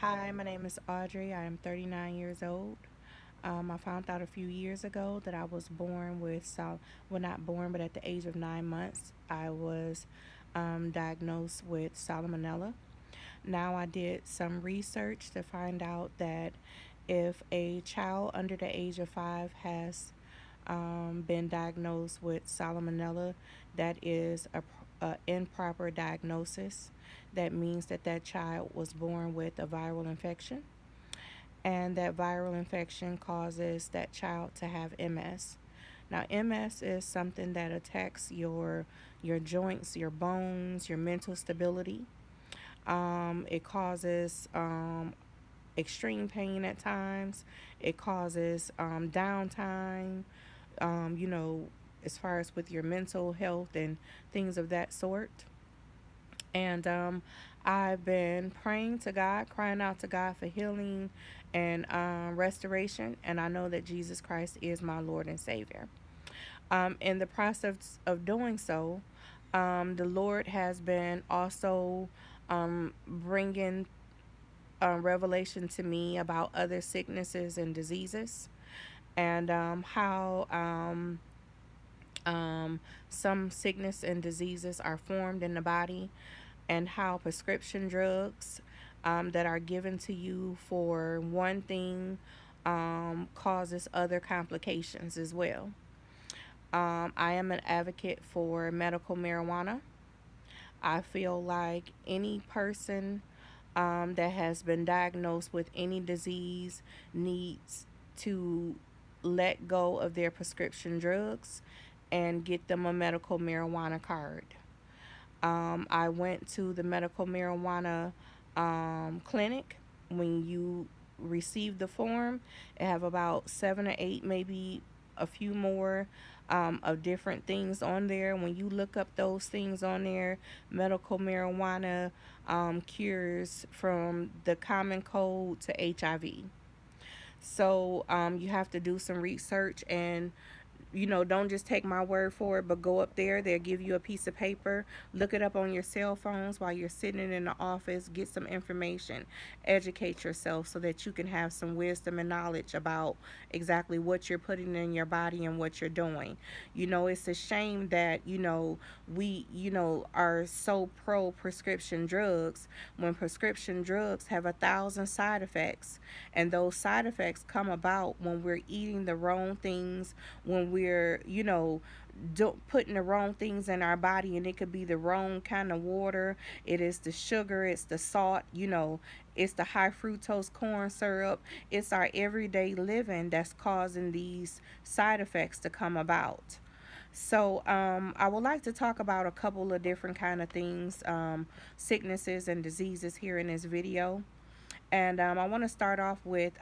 Hi, my name is Audrey. I am 39 years old. I found out a few years ago that I was born with, well, not born, but at the age of 9 months, I was diagnosed with salmonella. Now, I did some research to find out that if a child under the age of 5 has been diagnosed with salmonella, that is a improper diagnosis. That means that that child was born with a viral infection, and that viral infection causes that child to have MS. Now, MS is something that attacks your joints, your bones, your mental stability. It causes extreme pain at times. It causes downtime. You know, as far as with your mental health and things of that sort. And I've been praying to God, crying out to God for healing and restoration. And I know that Jesus Christ is my Lord and Savior. In the process of doing so, the Lord has been also bringing revelation to me about other sicknesses and diseases, and how um, some sickness and diseases are formed in the body, and how prescription drugs that are given to you for one thing causes other complications as well. I am an advocate for medical marijuana. I feel like any person that has been diagnosed with any disease needs to let go of their prescription drugs and get them a medical marijuana card. I went to the medical marijuana clinic. When you receive the form, it have about 7 or 8, maybe a few more of different things on there. When you look up those things on there, medical marijuana cures from the common cold to HIV. So you have to do some research, and don't just take my word for it, but go up there. They'll give you a piece of paper. Look it up on your cell phones while you're sitting in the office. Get some information. Educate yourself so that you can have some wisdom and knowledge about exactly what you're putting in your body and what you're doing. It's a shame that, we, are so pro prescription drugs when prescription drugs have 1,000 side effects. And those side effects come about when we're eating the wrong things, when we're, putting the wrong things in our body, and it could be the wrong kind of water. It is the sugar, it's the salt, it's the high fructose corn syrup. It's our everyday living that's causing these side effects to come about. So I would like to talk about a couple of different kind of things, sicknesses and diseases here in this video. And I want to start off with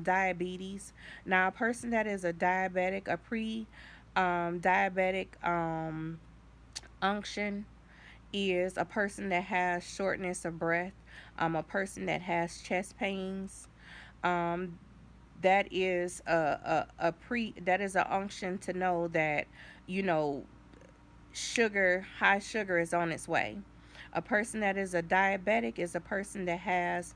diabetes. Now, a person that is a diabetic, a pre diabetic unction, is a person that has shortness of breath, a person that has chest pains. Um, that is that is a unction to know that, you know high sugar is on its way. A person that is a diabetic is a person that has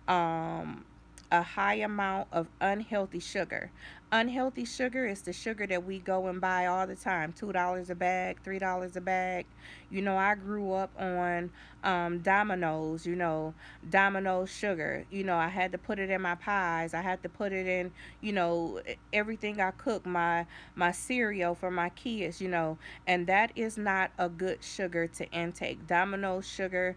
um, a high amount of unhealthy sugar. Unhealthy sugar is the sugar that we go and buy all the time, $2 a bag, $3 a bag. I grew up on Domino's, Domino's sugar. I had to put it in my pies. I had to put it in, everything I cook, my cereal for my kids, and that is not a good sugar to intake. Domino's sugar,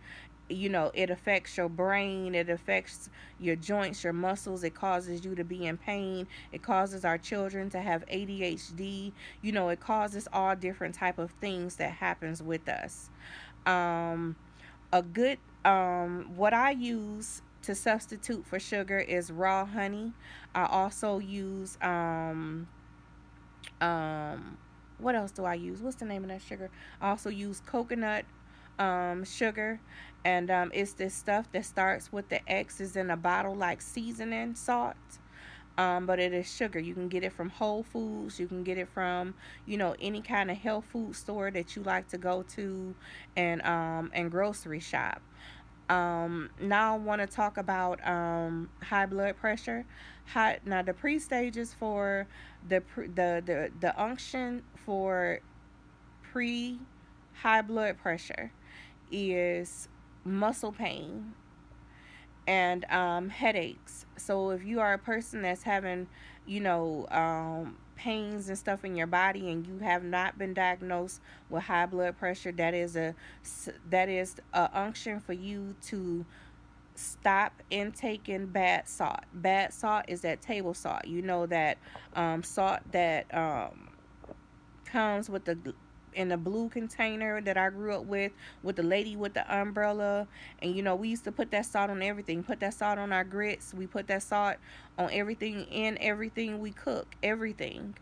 it affects your brain, it affects your joints, your muscles, it causes you to be in pain, it causes our children to have ADHD, it causes all different type of things that happens with us. um a good What I use to substitute for sugar is raw honey. I also use um what else do I use? What's the name of that sugar? I also use coconut sugar, and it's this stuff that starts with the X, is in a bottle, like seasoning salt. But it is sugar. You can get it from Whole Foods. You can get it from, any kind of health food store that you like to go to, and grocery shop. Now I want to talk about high blood pressure. Now the pre stages for the unction for pre high blood pressure is muscle pain and headaches. So if you are a person that's having, pains and stuff in your body, and you have not been diagnosed with high blood pressure, that is a unction for you to stop intaking bad salt. Bad salt is that table salt. You know that salt that comes with the in the blue container that I grew up with the lady with the umbrella. And we used to put that salt on everything. Put that salt on our grits. We put that salt on everything, in everything we cook, everything.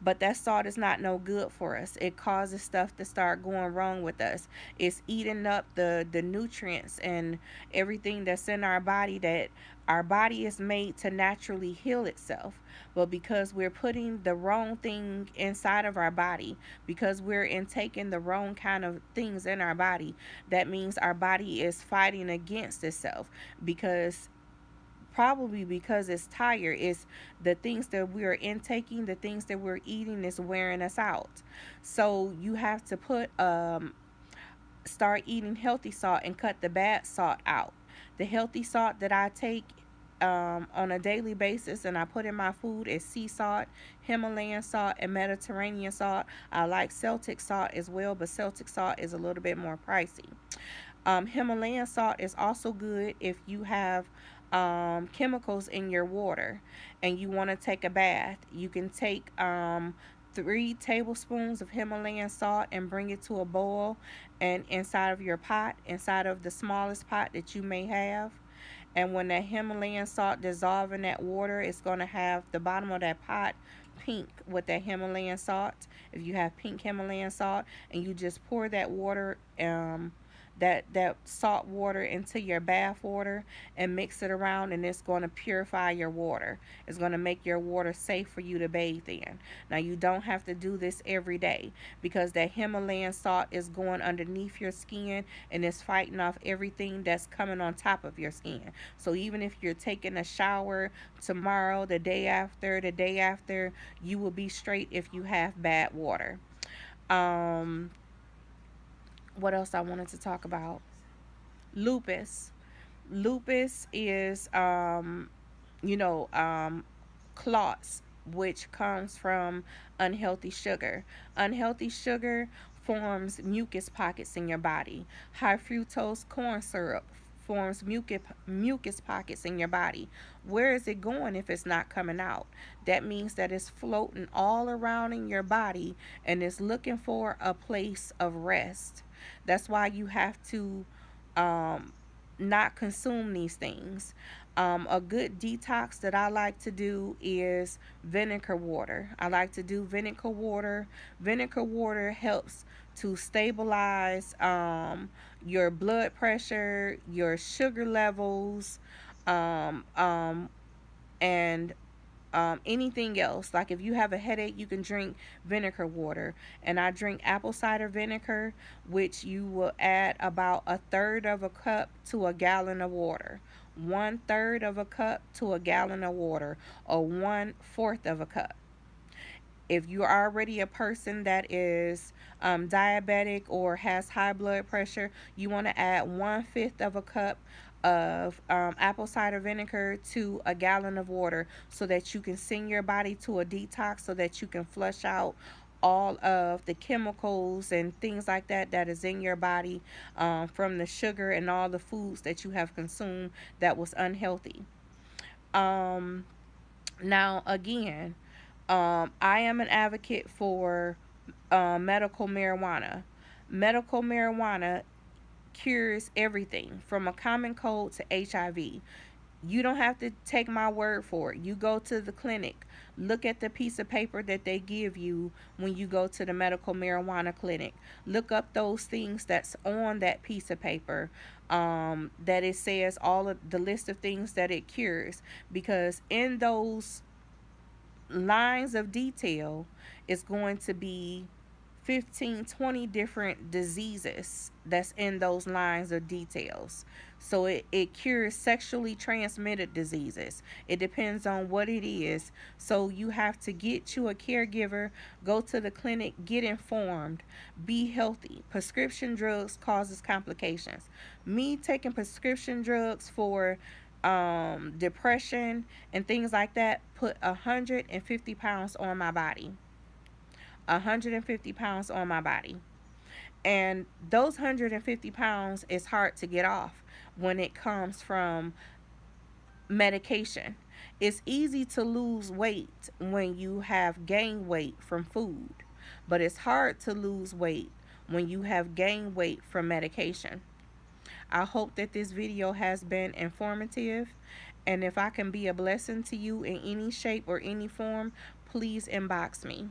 But that salt is not no good for us. It causes stuff to start going wrong with us. It's eating up the nutrients and everything that's in our body, that our body is made to naturally heal itself. But because we're putting the wrong thing inside of our body, because we're intaking the wrong kind of things in our body, that means our body is fighting against itself. Because probably because it's tired, it's the things that we're intaking, the things that we're eating is wearing us out. So you have to start eating healthy salt and cut the bad salt out. The healthy salt that I take on a daily basis and I put in my food is sea salt, Himalayan salt, and Mediterranean salt. I like Celtic salt as well, but Celtic salt is a little bit more pricey. Himalayan salt is also good if you have chemicals in your water and you want to take a bath. You can take 3 tablespoons of Himalayan salt and bring it to a boil, and inside of your pot, inside of the smallest pot that you may have. And when that Himalayan salt dissolve in that water, it's going to have the bottom of that pot pink with that Himalayan salt. If you have pink Himalayan salt, and you just pour that water, that salt water into your bath water and mix it around, and it's going to purify your water. It's going to make your water safe for you to bathe in. Now you don't have to do this every day, because that Himalayan salt is going underneath your skin and it's fighting off everything that's coming on top of your skin. So even if you're taking a shower tomorrow, the day after, you will be straight if you have bad water. um what else I wanted to talk about? Lupus. Lupus is you know clots, which comes from unhealthy sugar. Unhealthy sugar forms mucus pockets in your body. High fructose corn syrup forms mucus pockets in your body. Where is it going if it's not coming out? That means that it's floating all around in your body and it's looking for a place of rest. That's why you have to um, not consume these things. A good detox that I like to do is vinegar water. I like to do vinegar water. Vinegar water helps to stabilize your blood pressure, your sugar levels, um, um, and anything else. Like if you have a headache, you can drink vinegar water. And I drink apple cider vinegar, which you will add about a third of a cup to a gallon of water. One third of a cup to a gallon of water, or one fourth of a cup. If you're already a person that is diabetic or has high blood pressure, you want to add one fifth of a cup of apple cider vinegar to a gallon of water, so that you can send your body to a detox, so that you can flush out all of the chemicals and things like that that is in your body, from the sugar and all the foods that you have consumed that was unhealthy. Um, Now, again, I am an advocate for medical marijuana. Medical marijuana cures everything from a common cold to HIV. You don't have to take my word for it. You go to the clinic, look at the piece of paper that they give you when you go to the medical marijuana clinic. Look up those things that's on that piece of paper, that it says all of the list of things that it cures. Because in those lines of detail is going to be 15, 20 different diseases that's in those lines of details. So it cures sexually transmitted diseases. It depends on what it is. So you have to get you a caregiver, go to the clinic, get informed, be healthy. Prescription drugs causes complications. Me taking prescription drugs for depression and things like that put 150 pounds on my body. 150 pounds on my body. And those 150 pounds is hard to get off when it comes from medication. It's easy to lose weight when you have gained weight from food, but it's hard to lose weight when you have gained weight from medication. I hope that this video has been informative, and if I can be a blessing to you in any shape or any form, please inbox me.